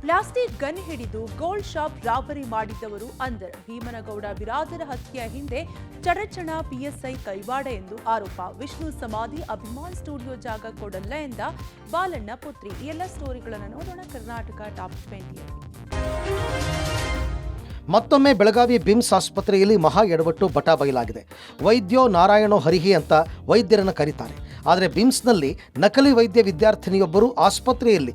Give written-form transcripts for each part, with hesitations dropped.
Plastic gun ಹಿಡಿದು gold shop robbery ಮಾಡಿದ್ದವರು ಅಂದರ್. ಭೀಮನಗೌಡ ಬಿರಾದರ ಹತ್ಯೆಯ ಹಿಂದೆ ಚಡಚಣ ಪಿಎಸ್ಐ ಕೈವಾಡ ಎಂದು ಆರೋಪ. ವಿಷ್ಣು ಸಮಾಧಿ ಅಭಿಮಾನ್ ಸ್ಟುಡಿಯೋ ಜಾಗ ಕೊಡಲ್ಲ ಎಂದ ಬಾಲಣ್ಣ ಪುತ್ರಿ. ಎಲ್ಲ ಸ್ಟೋರಿಗಳನ್ನು ನೋಡೋಣ ಕರ್ನಾಟಕ ಟಾಪ್ 20. ಮತ್ತೊಮ್ಮೆ ಬೆಳಗಾವಿ ಬಿಮ್ಸ್ ಆಸ್ಪತ್ರೆಯಲ್ಲಿ ಮಹಾ ಎಡವಟ್ಟು ಬಟಾ ಬಯಲಾಗಿದೆ. ವೈದ್ಯೋ ನಾರಾಯಣೋ ಹರಿಹಿ ಅಂತ ವೈದ್ಯರನ್ನು ಕರೀತಾರೆ. ಆದರೆ ಬಿಮ್ಸ್ನಲ್ಲಿ ನಕಲಿ ವೈದ್ಯ ವಿದ್ಯಾರ್ಥಿನಿಯೊಬ್ಬರು ಆಸ್ಪತ್ರೆಯಲ್ಲಿ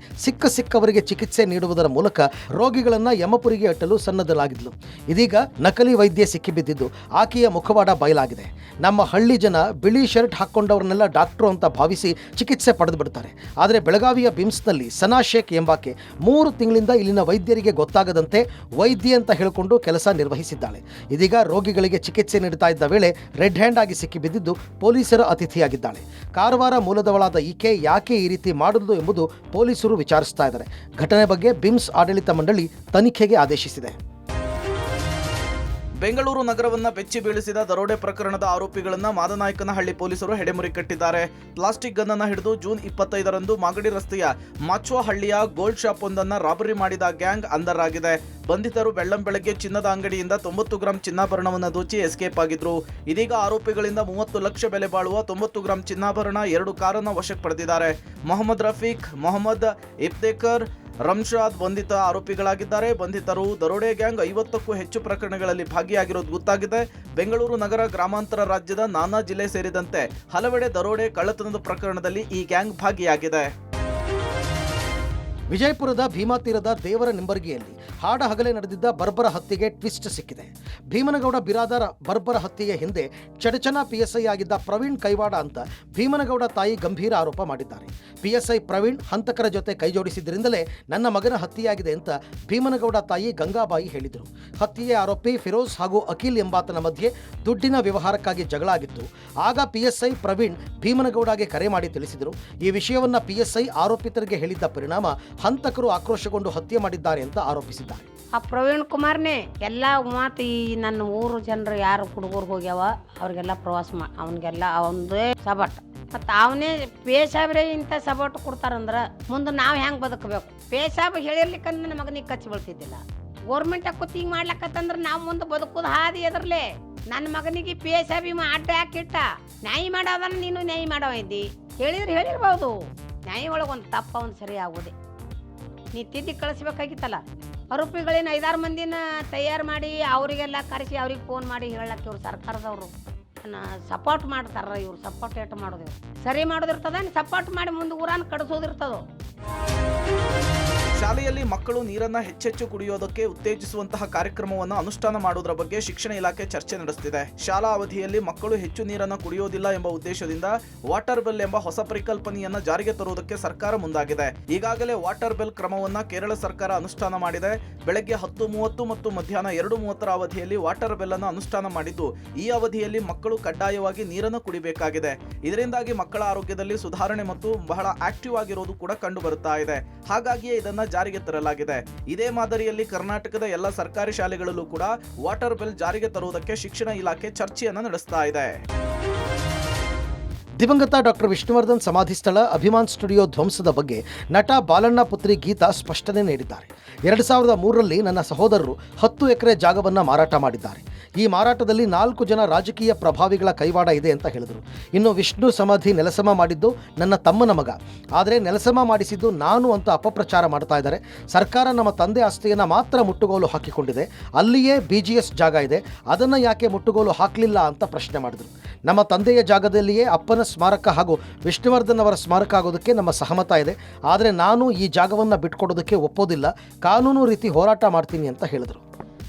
ಸಿಕ್ಕವರಿಗೆ ಚಿಕಿತ್ಸೆ ನೀಡುವುದರ ಮೂಲಕ ರೋಗಿಗಳನ್ನು ಯಮಪುರಿಗೆ ಅಟ್ಟಲು ಸನ್ನದ್ಧಲಾಗಿದ್ಲು. ಇದೀಗ ನಕಲಿ ವೈದ್ಯೆ ಸಿಕ್ಕಿಬಿದ್ದಿದ್ದು ಆಕೆಯ ಮುಖವಾಡ ಬಯಲಾಗಿದೆ. ನಮ್ಮ ಹಳ್ಳಿ ಜನ ಬಿಳಿ ಶರ್ಟ್ ಹಾಕ್ಕೊಂಡವ್ರನ್ನೆಲ್ಲ ಡಾಕ್ಟ್ರು ಅಂತ ಭಾವಿಸಿ ಚಿಕಿತ್ಸೆ ಪಡೆದು ಬಿಡ್ತಾರೆ. ಆದರೆ ಬೆಳಗಾವಿಯ ಬಿಮ್ಸ್ನಲ್ಲಿ ಸನಾ ಶೇಖ್ ಎಂಬಾಕೆ 3 ತಿಂಗಳಿಂದ ಇಲ್ಲಿನ ವೈದ್ಯರಿಗೆ ಗೊತ್ತಾಗದಂತೆ ವೈದ್ಯೆ ಅಂತ ಹೇಳಿಕೊಂಡು ಕೆಲಸ ನಿರ್ವಹಿಸಿದ್ದಾಳೆ. ಇದೀಗ ರೋಗಿಗಳಿಗೆ ಚಿಕಿತ್ಸೆ ನೀಡುತ್ತಾ ಇದ್ದ ವೇಳೆ ರೆಡ್ ಹ್ಯಾಂಡ್ ಆಗಿ ಸಿಕ್ಕಿಬಿದ್ದಿದ್ದು ಪೊಲೀಸರ ಅತಿಥಿಯಾಗಿದ್ದಾಳೆ. ಕಾರವಾರ ಮೂಲದವಳಾದ ಈಕೆ ಯಾಕೆ ಈ ರೀತಿ ಮಾಡಿದ್ಲು ಎಂಬುದು ಪೊಲೀಸರು ವಿಚಾರಿಸ್ತಾ ಇದ್ದಾರೆ. ಘಟನೆ ಬಗ್ಗೆ ಬಿಮ್ಸ್ ಆಡಳಿತ ಮಂಡಳಿ ತನಿಖೆಗೆ ಆದೇಶಿಸಿದೆ. ಬೆಂಗಳೂರು ನಗರವನ್ನ ಬೆಚ್ಚಿ ಬೀಳಿಸಿದ ದರೋಡೆ ಪ್ರಕರಣದ ಆರೋಪಿಗಳನ್ನ ಮಾದನಾಯಕನಹಳ್ಳಿ ಪೊಲೀಸರು ಹೆಡೆಮುರಿ ಕಟ್ಟಿದ್ದಾರೆ. ಪ್ಲಾಸ್ಟಿಕ್ ಗನ್ ಹಿಡಿದು ಜೂನ್ 25ರಂದು ಮಾಗಡಿ ರಸ್ತೆಯ ಮಾಚ್ವಹಳ್ಳಿಯ ಗೋಲ್ಡ್ ಶಾಪ್ ಒಂದನ್ನ ರಾಬರಿ ಮಾಡಿದ ಗ್ಯಾಂಗ್ ಅಂದರ್ ಆಗಿದೆ. ಬಂಧಿತರು ಬೆಳ್ಳಂಬೆಳಗ್ಗೆ ಚಿನ್ನದ ಅಂಗಡಿಯಿಂದ 90 ಗ್ರಾಂ ಚಿನ್ನಾಭರಣವನ್ನು ದೋಚಿ ಎಸ್ಕೇಪ್ ಆಗಿದ್ರು. ಇದೀಗ ಆರೋಪಿಗಳಿಂದ 30 ಲಕ್ಷ ಬೆಲೆ ಬಾಳುವ 90 ಗ್ರಾಂ ಚಿನ್ನಾಭರಣ 2 ಕಾರನ್ನ ವಶಕ್ಕೆ ಪಡೆದಿದ್ದಾರೆ. ಮೊಹಮ್ಮದ್ ರಫೀಕ್, ಮೊಹಮ್ಮದ್ ಇಫ್ತೇಕರ್, ರಂಶಾದ್ ಬಂಧಿತ ಆರೋಪಿಗಳಾಗಿದ್ದಾರೆ. ಬಂಧಿತರು ದರೋಡೆ ಗ್ಯಾಂಗ್ 50ಕ್ಕೂ ಹೆಚ್ಚು ಪ್ರಕರಣಗಳಲ್ಲಿ ಭಾಗಿಯಾಗಿರೋದು ಗೊತ್ತಾಗಿದೆ. ಬೆಂಗಳೂರು ನಗರ, ಗ್ರಾಮಾಂತರ ರಾಜ್ಯದ ನಾನಾ ಜಿಲ್ಲೆ ಸೇರಿದಂತೆ ಹಲವೆಡೆ ದರೋಡೆ ಕಳ್ಳತನದ ಪ್ರಕರಣದಲ್ಲಿ ಈ ಗ್ಯಾಂಗ್ ಭಾಗಿಯಾಗಿದೆ. ವಿಜಯಪುರದ ಭೀಮಾ ತೀರದ ದೇವರ ನಿಂಬರ್ಗಿಯಲ್ಲಿ ಹಾಡ ಹಗಲೇ ನಡೆದಿದ್ದ ಬರ್ಬರ ಹತ್ಯೆಗೆ ಟ್ವಿಸ್ಟ್ ಸಿಕ್ಕಿದೆ. ಭೀಮನಗೌಡ ಬಿರಾದರ ಬರ್ಬರ ಹತ್ಯೆಯ ಹಿಂದೆ ಚಡಚಣ ಪಿಎಸ್ಐ ಆಗಿದ್ದ ಪ್ರವೀಣ್ ಕೈವಾಡ ಅಂತ ಭೀಮನಗೌಡ ತಾಯಿ ಗಂಭೀರ ಆರೋಪ ಮಾಡಿದ್ದಾರೆ. ಪಿಎಸ್ಐ ಪ್ರವೀಣ್ ಹಂತಕರ ಜೊತೆ ಕೈಜೋಡಿಸಿದ್ರಿಂದಲೇ ನನ್ನ ಮಗನ ಹತ್ಯೆಯಾಗಿದೆ ಅಂತ ಭೀಮನಗೌಡ ತಾಯಿ ಗಂಗಾಬಾಯಿ ಹೇಳಿದರು. ಹತ್ಯೆಯ ಆರೋಪಿ ಫಿರೋಜ್ ಹಾಗೂ ಅಖಿಲ್ ಎಂಬಾತನ ಮಧ್ಯೆ ದುಡ್ಡಿನ ವ್ಯವಹಾರಕ್ಕಾಗಿ ಜಗಳ ಆಗಿತ್ತು. ಆಗ ಪಿಎಸ್ಐ ಪ್ರವೀಣ್ ಭೀಮನಗೌಡಗೆ ಕರೆ ಮಾಡಿ ತಿಳಿಸಿದರು. ಈ ವಿಷಯವನ್ನ ಪಿಎಸ್ಐ ಆರೋಪಿತರಿಗೆ ಹೇಳಿದ್ದ ಪರಿಣಾಮ ಹಂತಕರು ಆಕ್ರೋಶಗೊಂಡು ಹತ್ಯೆ ಮಾಡಿದ್ದಾರೆ ಅಂತ ಆರೋಪಿಸಿದ್ದಾರೆ. ಆ ಪ್ರವೀಣ್ ಕುಮಾರ್ನೇ ಎಲ್ಲ ಮಾತು ಈ ನನ್ನ ಊರು ಜನರು ಯಾರು ಹುಡುಗರು ಹೋಗ್ಯಾವ ಅವ್ರಿಗೆಲ್ಲ ಪ್ರವಾಸ ಅವನಿಗೆಲ್ಲ ಅವಂದೇ ಸಬಟ್. ಮತ್ತು ಅವನೇ ಪೇಶಾಬ್ರೆ ಇಂಥ ಸಬಟ್ ಕೊಡ್ತಾರಂದ್ರೆ ಮುಂದೆ ನಾವು ಹೆಂಗೆ ಬದುಕಬೇಕು? ಪೇಶಾಬ್ ಹೇಳಿರ್ಲಿಕ್ಕಂದ್ರೆ ನನ್ನ ಮಗನಿಗೆ ಕಚ್ಚಿ ಬೀಳ್ತಿದ್ದಿಲ್ಲ. ಗೋರ್ಮೆಂಟ್ ಕೂತ್ ಹಿಂಗೆ ಮಾಡ್ಲಕ್ಕತ್ತಂದ್ರೆ ನಾವು ಮುಂದೆ ಬದುಕೋದು ಹಾದಿ ಎದ್ರಲ್ಲೇ. ನನ್ನ ಮಗನಿಗೆ ಪೇಶಾಬಿ ಅಡ್ಡ ಹಾಕಿಟ್ಟ ನ್ಯಾಯ ಮಾಡೋದನ್ನ ನೀನು ನ್ಯಾಯ ಮಾಡೋ ಇದ್ದಿ ಹೇಳಿರ್ಬೋದು. ನ್ಯಾಯ ಒಳಗೆ ಒಂದು ತಪ್ಪ ಒಂದು ಸರಿ ಆಗೋದೆ. ನೀ ತಿದ್ದಿ ಕಳಿಸ್ಬೇಕಾಗಿತ್ತಲ್ಲ. ಆರೋಪಿಗಳೇನು 5-6 ಮಂದಿನ ತಯಾರು ಮಾಡಿ ಅವರಿಗೆಲ್ಲ ಕರೆಸಿ ಅವ್ರಿಗೆ ಫೋನ್ ಮಾಡಿ ಹೇಳಕ್ಕೆ ಇವ್ರು ಸರ್ಕಾರದವರು ಸಪೋರ್ಟ್ ಮಾಡ್ತಾರ. ಇವ್ರು ಸಪೋರ್ಟ್ ಏಟ್ ಮಾಡೋದು ಸರಿ ಮಾಡೋದಿರ್ತದ, ಸಪೋರ್ಟ್ ಮಾಡಿ ಮುಂದೆ ಊರನ್ನು ಕಡಿಸೋದಿರ್ತದೋ. ಶಾಲೆಯಲ್ಲಿ ಮಕ್ಕಳು ನೀರನ್ನ ಹೆಚ್ಚೆಚ್ಚು ಕುಡಿಯೋದಕ್ಕೆ ಉತ್ತೇಜಿಸುವಂತಹ ಕಾರ್ಯಕ್ರಮವನ್ನು ಅನುಷ್ಠಾನ ಮಾಡುವುದರ ಬಗ್ಗೆ ಶಿಕ್ಷಣ ಇಲಾಖೆ ಚರ್ಚೆ ನಡೆಸುತ್ತಿದೆ. ಶಾಲಾ ಅವಧಿಯಲ್ಲಿ ಮಕ್ಕಳು ಹೆಚ್ಚು ನೀರನ್ನು ಕುಡಿಯೋದಿಲ್ಲ ಎಂಬ ಉದ್ದೇಶದಿಂದ ವಾಟರ್ ಬೆಲ್ ಎಂಬ ಹೊಸ ಪರಿಕಲ್ಪನೆಯನ್ನ ಜಾರಿಗೆ ತರುವುದಕ್ಕೆ ಸರ್ಕಾರ ಮುಂದಾಗಿದೆ. ಈಗಾಗಲೇ ವಾಟರ್ ಬೆಲ್ ಕ್ರಮವನ್ನ ಕೇರಳ ಸರ್ಕಾರ ಅನುಷ್ಠಾನ ಮಾಡಿದೆ. ಬೆಳಗ್ಗೆ 10:30 ಮತ್ತು ಮಧ್ಯಾಹ್ನ 2:30 ಅವಧಿಯಲ್ಲಿ ವಾಟರ್ ಬೆಲ್ ಅನ್ನು ಅನುಷ್ಠಾನ ಮಾಡಿದ್ದು, ಈ ಅವಧಿಯಲ್ಲಿ ಮಕ್ಕಳು ಕಡ್ಡಾಯವಾಗಿ ನೀರನ್ನು ಕುಡಿಬೇಕಾಗಿದೆ. ಇದರಿಂದಾಗಿ ಮಕ್ಕಳ ಆರೋಗ್ಯದಲ್ಲಿ ಸುಧಾರಣೆ ಮತ್ತು ಬಹಳ ಆಕ್ಟಿವ್ ಆಗಿರೋದು ಕೂಡ ಕಂಡು ಬರುತ್ತಾ ಇದೆ. ಹಾಗಾಗಿಯೇ ಇದನ್ನ ಜಾರಿಗೆ ತರಲಾಗಿದೆ. ಇದೇ ಮಾದರಿಯಲ್ಲಿ ಕರ್ನಾಟಕದ ಎಲ್ಲ ಸರ್ಕಾರಿ ಶಾಲೆಗಳಲ್ಲೂ ಕೂಡ ವಾಟರ್ ಬೆಲ್ ಜಾರಿಗೆ ತರುವುದಕ್ಕೆ ಶಿಕ್ಷಣ ಇಲಾಖೆ ಚರ್ಚೆಯನ್ನು ನಡೆಸ್ತಾ ಇದೆ. ದಿವಂಗತ ಡಾಕ್ಟರ್ ವಿಷ್ಣುವರ್ಧನ್ ಸಮಾಧಿ ಸ್ಥಳ ಅಭಿಮಾನ್ ಸ್ಟುಡಿಯೋ ಧ್ವಂಸದ ಬಗ್ಗೆ ನಟ ಬಾಲಣ್ಣ ಪುತ್ರಿ ಗೀತಾ ಸ್ಪಷ್ಟನೆ ನೀಡಿದ್ದಾರೆ. 2003ರಲ್ಲಿ ನನ್ನ ಸಹೋದರರು 10 ಎಕರೆ ಜಾಗವನ್ನು ಮಾರಾಟ ಮಾಡಿದ್ದಾರೆ. ಈ ಮಾರಾಟದಲ್ಲಿ 4 ಜನ ರಾಜಕೀಯ ಪ್ರಭಾವಿಗಳ ಕೈವಾಡ ಇದೆ ಅಂತ ಹೇಳಿದರು. ಇನ್ನು ವಿಷ್ಣು ಸಮಾಧಿ ನೆಲಸಮ ಮಾಡಿದ್ದು ನನ್ನ ತಮ್ಮನ ಮಗ, ಆದರೆ ನೆಲಸಮ ಮಾಡಿಸಿದ್ದು ನಾನು ಅಂತ ಅಪಪ್ರಚಾರ ಮಾಡ್ತಾ ಇದ್ದಾರೆ. ಸರ್ಕಾರ ನಮ್ಮ ತಂದೆ ಆಸ್ತಿಯನ್ನು ಮಾತ್ರ ಮುಟ್ಟುಗೋಲು ಹಾಕಿಕೊಂಡಿದೆ. ಅಲ್ಲಿಯೇ BGS ಜಾಗ ಇದೆ, ಅದನ್ನು ಯಾಕೆ ಮುಟ್ಟುಗೋಲು ಹಾಕಲಿಲ್ಲ ಅಂತ ಪ್ರಶ್ನೆ ಮಾಡಿದರು. ನಮ್ಮ ತಂದೆಯ ಜಾಗದಲ್ಲಿಯೇ ಅಪ್ಪನ ಸ್ಮಾರಕ ಹಾಗೂ ವಿಷ್ಣುವರ್ಧನ್ ಅವರ ಸ್ಮಾರಕ ಆಗೋದಕ್ಕೆ ನಮ್ಮ ಸಹಮತ ಇದೆ. ಆದರೆ ನಾನು ಈ ಜಾಗವನ್ನು ಬಿಟ್ಕೊಡೋದಕ್ಕೆ ಒಪ್ಪೋದಿಲ್ಲ, ಕಾನೂನು ರೀತಿ ಹೋರಾಟ ಮಾಡ್ತೀನಿ ಅಂತ ಹೇಳಿದರು.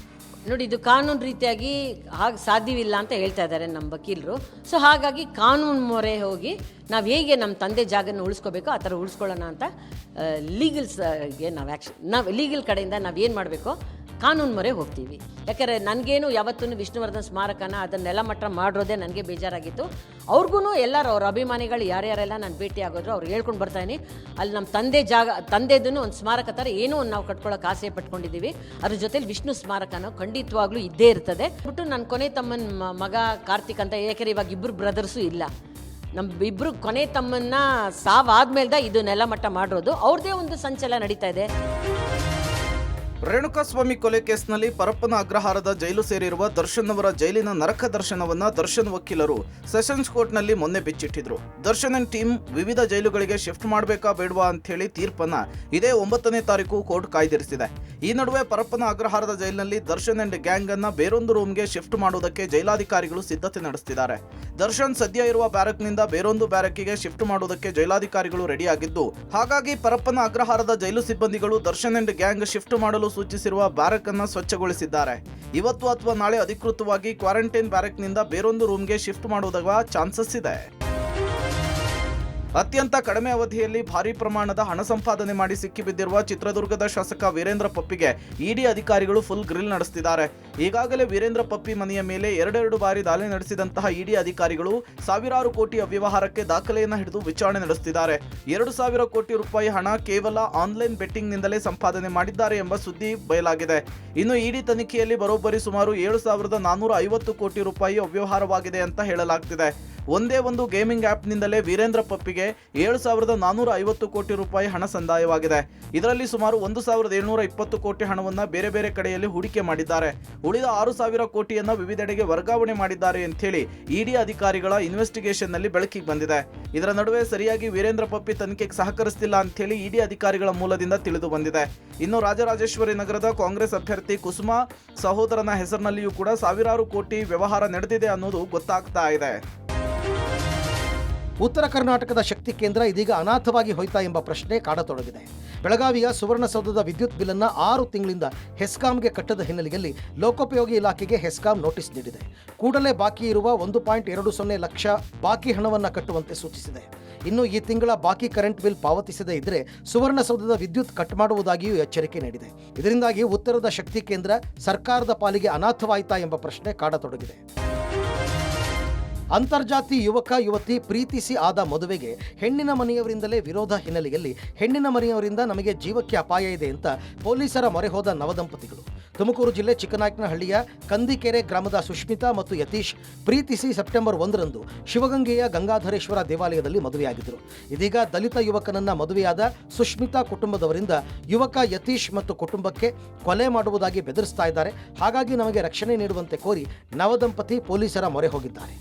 ನೋಡಿ, ಇದು ಕಾನೂನು ರೀತಿಯಾಗಿ ಹಾಗೆ ಸಾಧ್ಯವಿಲ್ಲ ಅಂತ ಹೇಳ್ತಾ ಇದ್ದಾರೆ ನಮ್ಮ ವಕೀಲರು. ಸೊ ಹಾಗಾಗಿ ಕಾನೂನು ಮೊರೆ ಹೋಗಿ ನಾವು ಹೇಗೆ ನಮ್ಮ ತಂದೆ ಜಾಗನ ಉಳಿಸ್ಕೋಬೇಕು ಆ ಥರ ಉಳಿಸ್ಕೊಳ್ಳೋಣ ಅಂತ ಲೀಗಲ್ಸ್ಗೆ ನಾವು ಲೀಗಲ್ ಕಡೆಯಿಂದ ನಾವು ಏನು ಮಾಡಬೇಕು ಕಾನೂನು ಮೊರೆ ಹೋಗ್ತೀವಿ. ಯಾಕಂದರೆ ನನಗೇನು ಯಾವತ್ತೂ ವಿಷ್ಣುವರ್ಧನ್ ಸ್ಮಾರಕನ ಅದನ್ನ ನೆಲಮಟ್ಟ ಮಾಡಿರೋದೇ ನನಗೆ ಬೇಜಾರಾಗಿತ್ತು. ಅವ್ರಿಗೂ ಎಲ್ಲರೂ ಅವ್ರ ಅಭಿಮಾನಿಗಳು ಯಾರ್ಯಾರೆಲ್ಲ ನಾನು ಭೇಟಿ ಆಗೋದ್ರು ಅವ್ರು ಹೇಳ್ಕೊಂಡು ಬರ್ತಾಯಿನಿ, ಅಲ್ಲಿ ನಮ್ಮ ತಂದೆದೂ ಒಂದು ಸ್ಮಾರಕ ಥರ ಏನೋ ಒಂದು ನಾವು ಕಟ್ಕೊಳ್ಳೋಕೆ ಆಸೆ ಪಟ್ಕೊಂಡಿದ್ದೀವಿ. ಅದ್ರ ಜೊತೆಲಿ ವಿಷ್ಣು ಸ್ಮಾರಕನೂ ಖಂಡಿತವಾಗ್ಲೂ ಇದ್ದೇ ಇರ್ತದೆ. ಬಿಟ್ಟು ನನ್ನ ಕೊನೆ ತಮ್ಮನ ಮಗ ಕಾರ್ತಿಕ್ ಅಂತ, ಯಾಕಂದರೆ ಇವಾಗ ಇಬ್ಬರು ಬ್ರದರ್ಸು ಇಲ್ಲ, ನಮ್ಮ ಇಬ್ಬರು ಕೊನೆ ತಮ್ಮನ್ನ ಸಾವಾದ್ಮೇಲೆ ಇದು ನೆಲಮಟ್ಟ ಮಾಡಿರೋದು. ಅವ್ರದ್ದೇ ಒಂದು ಸಂಚಲನ ನಡೀತಾ ಇದೆ. ರೇಣುಕಾಸ್ವಾಮಿ ಕೊಲೆ ಕೇಸ್ನಲ್ಲಿ ಪರಪ್ಪನ ಅಗ್ರಹಾರದ ಜೈಲು ಸೇರಿರುವ ದರ್ಶನ್ ಅವರ ಜೈಲಿನ ನರಕ ದರ್ಶನವನ್ನ ದರ್ಶನ್ ವಕೀಲರು ಸೆಷನ್ಸ್ ಕೋರ್ಟ್ನಲ್ಲಿ ಮೊನ್ನೆ ಬಿಚ್ಚಿಟ್ಟಿದ್ರು. ದರ್ಶನ್ ಅಂಡ್ ಟೀಮ್ ವಿವಿಧ ಜೈಲುಗಳಿಗೆ ಶಿಫ್ಟ್ ಮಾಡಬೇಕಾ ಬೇಡವಾ ಅಂತ ಹೇಳಿ ತೀರ್ಪನ್ನ ಇದೇ 9ನೇ ತಾರೀಕು ಕೋರ್ಟ್ ಕಾಯ್ದಿರಿಸಿದೆ. ಈ ನಡುವೆ ಪರಪ್ಪನ ಅಗ್ರಹಾರದ ಜೈಲಿನಲ್ಲಿ ದರ್ಶನ್ ಅಂಡ್ ಗ್ಯಾಂಗ್ ಅನ್ನ ಬೇರೊಂದು ರೂಮ್ಗೆ ಶಿಫ್ಟ್ ಮಾಡುವುದಕ್ಕೆ ಜೈಲಾಧಿಕಾರಿಗಳು ಸಿದ್ಧತೆ ನಡೆಸುತ್ತಿದ್ದಾರೆ. ದರ್ಶನ್ ಸದ್ಯ ಇರುವ ಬ್ಯಾರಕ್ನಿಂದ ಬೇರೊಂದು ಬ್ಯಾರಕ್ಕಿಗೆ ಶಿಫ್ಟ್ ಮಾಡುವುದಕ್ಕೆ ಜೈಲಾಧಿಕಾರಿಗಳು ರೆಡಿಯಾಗಿದ್ದು, ಹಾಗಾಗಿ ಪರಪ್ಪನ ಅಗ್ರಹಾರದ ಜೈಲು ಸಿಬ್ಬಂದಿಗಳು ದರ್ಶನ್ ಅಂಡ್ ಗ್ಯಾಂಗ್ ಶಿಫ್ಟ್ ಮಾಡಲು ಸೂಚಿಸಿರುವ ಬ್ಯಾರಕ್ ಅನ್ನು ಸ್ವಚ್ಛಗೊಳಿಸಿದ್ದಾರೆ. ಇವತ್ತು ಅಥವಾ ನಾಳೆ ಅಧಿಕೃತವಾಗಿ ಕ್ವಾರಂಟೈನ್ ಬ್ಯಾರಕ್ನಿಂದ ಬೇರೊಂದು ರೂಮ್ಗೆ ಶಿಫ್ಟ್ ಮಾಡುವುದಾಗುವ ಚಾನ್ಸಸ್ ಇದೆ. ಅತ್ಯಂತ ಕಡಿಮೆ ಅವಧಿಯಲ್ಲಿ ಭಾರೀ ಪ್ರಮಾಣದ ಹಣ ಸಂಪಾದನೆ ಮಾಡಿ ಸಿಕ್ಕಿಬಿದ್ದಿರುವ ಚಿತ್ರದುರ್ಗದ ಶಾಸಕ ವೀರೇಂದ್ರ ಪಪ್ಪಿಗೆ ಇಡಿ ಅಧಿಕಾರಿಗಳು ಫುಲ್ ಗ್ರಿಲ್ ನಡೆಸುತ್ತಿದ್ದಾರೆ. ಈಗಾಗಲೇ ವೀರೇಂದ್ರ ಪಪ್ಪಿ ಮನೆಯ ಮೇಲೆ ಎರಡೆರಡು ಬಾರಿ ದಾಳಿ ನಡೆಸಿದಂತಹ ಇಡಿ ಅಧಿಕಾರಿಗಳು ಸಾವಿರಾರು ಕೋಟಿ ಅವ್ಯವಹಾರಕ್ಕೆ ದಾಖಲೆಯನ್ನು ಹಿಡಿದು ವಿಚಾರಣೆ ನಡೆಸುತ್ತಿದ್ದಾರೆ. 2,000 ಕೋಟಿ ರೂಪಾಯಿ ಹಣ ಕೇವಲ ಆನ್ಲೈನ್ ಬೆಟ್ಟಿಂಗ್ನಿಂದಲೇ ಸಂಪಾದನೆ ಮಾಡಿದ್ದಾರೆ ಎಂಬ ಸುದ್ದಿ ಬಯಲಾಗಿದೆ. ಇನ್ನು ಇಡಿ ತನಿಖೆಯಲ್ಲಿ ಬರೋಬ್ಬರಿ ಸುಮಾರು 7,450 ಕೋಟಿ ರೂಪಾಯಿ ಅವ್ಯವಹಾರವಾಗಿದೆ ಅಂತ ಹೇಳಲಾಗ್ತಿದೆ. ಒಂದೇ ಒಂದು ಗೇಮಿಂಗ್ ಆ್ಯಪ್ನಿಂದಲೇ ವೀರೇಂದ್ರ ಪಪ್ಪಿಗೆ 7,450 ಕೋಟಿ ರೂಪಾಯಿ ಹಣ ಸಂದಾಯವಾಗಿದೆ. ಇದರಲ್ಲಿ ಸುಮಾರು 1,720 ಕೋಟಿ ಹಣವನ್ನು ಬೇರೆ ಬೇರೆ ಕಡೆಯಲ್ಲಿ ಹೂಡಿಕೆ ಮಾಡಿದ್ದಾರೆ. ಉಳಿದ 6,000 ಕೋಟಿಯನ್ನು ವಿವಿಧೆಡೆಗೆ ವರ್ಗಾವಣೆ ಮಾಡಿದ್ದಾರೆ ಎಂಥೇಳಿ ಇಡಿ ಅಧಿಕಾರಿಗಳ ಇನ್ವೆಸ್ಟಿಗೇಷನ್ನಲ್ಲಿ ಬೆಳಕಿಗೆ ಬಂದಿದೆ. ಇದರ ನಡುವೆ ಸರಿಯಾಗಿ ವೀರೇಂದ್ರ ಪಪ್ಪಿ ತನಿಖೆಗೆ ಸಹಕರಿಸುತ್ತಿಲ್ಲ ಅಂತೇಳಿ ಇಡಿ ಅಧಿಕಾರಿಗಳ ಮೂಲದಿಂದ ತಿಳಿದು ಬಂದಿದೆ. ಇನ್ನು ರಾಜರಾಜೇಶ್ವರಿ ನಗರದ ಕಾಂಗ್ರೆಸ್ ಅಭ್ಯರ್ಥಿ ಕುಸುಮಾ ಸಹೋದರನ ಹೆಸರಿನಲ್ಲಿಯೂ ಕೂಡ ಸಾವಿರಾರು ಕೋಟಿ ವ್ಯವಹಾರ ನಡೆದಿದೆ ಅನ್ನೋದು ಗೊತ್ತಾಗ್ತಾ ಇದೆ. ಉತ್ತರ ಕರ್ನಾಟಕದ ಶಕ್ತಿ ಕೇಂದ್ರ ಇದೀಗ ಅನಾಥವಾಗಿ ಹೋಯ್ತಾ ಎಂಬ ಪ್ರಶ್ನೆ ಕಾಡತೊಡಗಿದೆ. ಬೆಳಗಾವಿಯ ಸುವರ್ಣಸೌಧದ ವಿದ್ಯುತ್ ಬಿಲ್ಲನ್ನು 6 ತಿಂಗಳಿಂದ ಹೆಸ್ಕಾಂಗೆ ಕಟ್ಟದ ಹಿನ್ನೆಲೆಯಲ್ಲಿ ಲೋಕೋಪಯೋಗಿ ಇಲಾಖೆಗೆ ಹೆಸ್ಕಾಂ ನೋಟಿಸ್ ನೀಡಿದೆ. ಕೂಡಲೇ ಬಾಕಿ ಇರುವ 1.20 ಲಕ್ಷ ಬಾಕಿ ಹಣವನ್ನು ಕಟ್ಟುವಂತೆ ಸೂಚಿಸಿದೆ. ಇನ್ನು ಈ ತಿಂಗಳ ಬಾಕಿ ಕರೆಂಟ್ ಬಿಲ್ ಪಾವತಿಸದೇ ಇದ್ದರೆ ಸುವರ್ಣಸೌಧದ ವಿದ್ಯುತ್ ಕಟ್ ಮಾಡುವುದಾಗಿಯೂ ಎಚ್ಚರಿಕೆ ನೀಡಿದೆ. ಇದರಿಂದಾಗಿ ಉತ್ತರದ ಶಕ್ತಿ ಕೇಂದ್ರ ಸರ್ಕಾರದ ಪಾಲಿಗೆ ಅನಾಥವಾಯಿತಾ ಎಂಬ ಪ್ರಶ್ನೆ ಕಾಡತೊಡಗಿದೆ. ಅಂತರ್ಜಾತಿ ಯುವಕ ಯುವತಿ ಪ್ರೀತಿಸಿ ಆದ ಮದುವೆಗೆ ಹೆಣ್ಣಿನ ಮನೆಯವರಿಂದಲೇ ವಿರೋಧ ಹಿನ್ನೆಲೆಯಲ್ಲಿ ಹೆಣ್ಣಿನ ಮನೆಯವರಿಂದ ನಮಗೆ ಜೀವಕ್ಕೆ ಅಪಾಯ ಇದೆ ಅಂತ ಪೊಲೀಸರ ಮೊರೆ ಹೋದ ನವದಂಪತಿಗಳು. ತುಮಕೂರು ಜಿಲ್ಲೆ ಚಿಕ್ಕನಾಯಕನಹಳ್ಳಿಯ ಕಂದಿಕೆರೆ ಗ್ರಾಮದ ಸುಷ್ಮಿತಾ ಮತ್ತು ಯತೀಶ್ ಪ್ರೀತಿಸಿ ಸೆಪ್ಟೆಂಬರ್ 1ರಂದು ಶಿವಗಂಗೆಯ ಗಂಗಾಧರೇಶ್ವರ ದೇವಾಲಯದಲ್ಲಿ ಮದುವೆಯಾಗಿದ್ದರು. ಇದೀಗ ದಲಿತ ಯುವಕನನ್ನ ಮದುವೆಯಾದ ಸುಷ್ಮಿತಾ ಕುಟುಂಬದವರಿಂದ ಯುವಕ ಯತೀಶ್ ಮತ್ತು ಕುಟುಂಬಕ್ಕೆ ಕೊಲೆ ಮಾಡುವುದಾಗಿ ಬೆದರಿಸ್ತಾ ಇದ್ದಾರೆ. ಹಾಗಾಗಿ ನಮಗೆ ರಕ್ಷಣೆ ನೀಡುವಂತೆ ಕೋರಿ ನವದಂಪತಿ ಪೊಲೀಸರ ಮೊರೆ ಹೋಗಿದ್ದಾರೆ.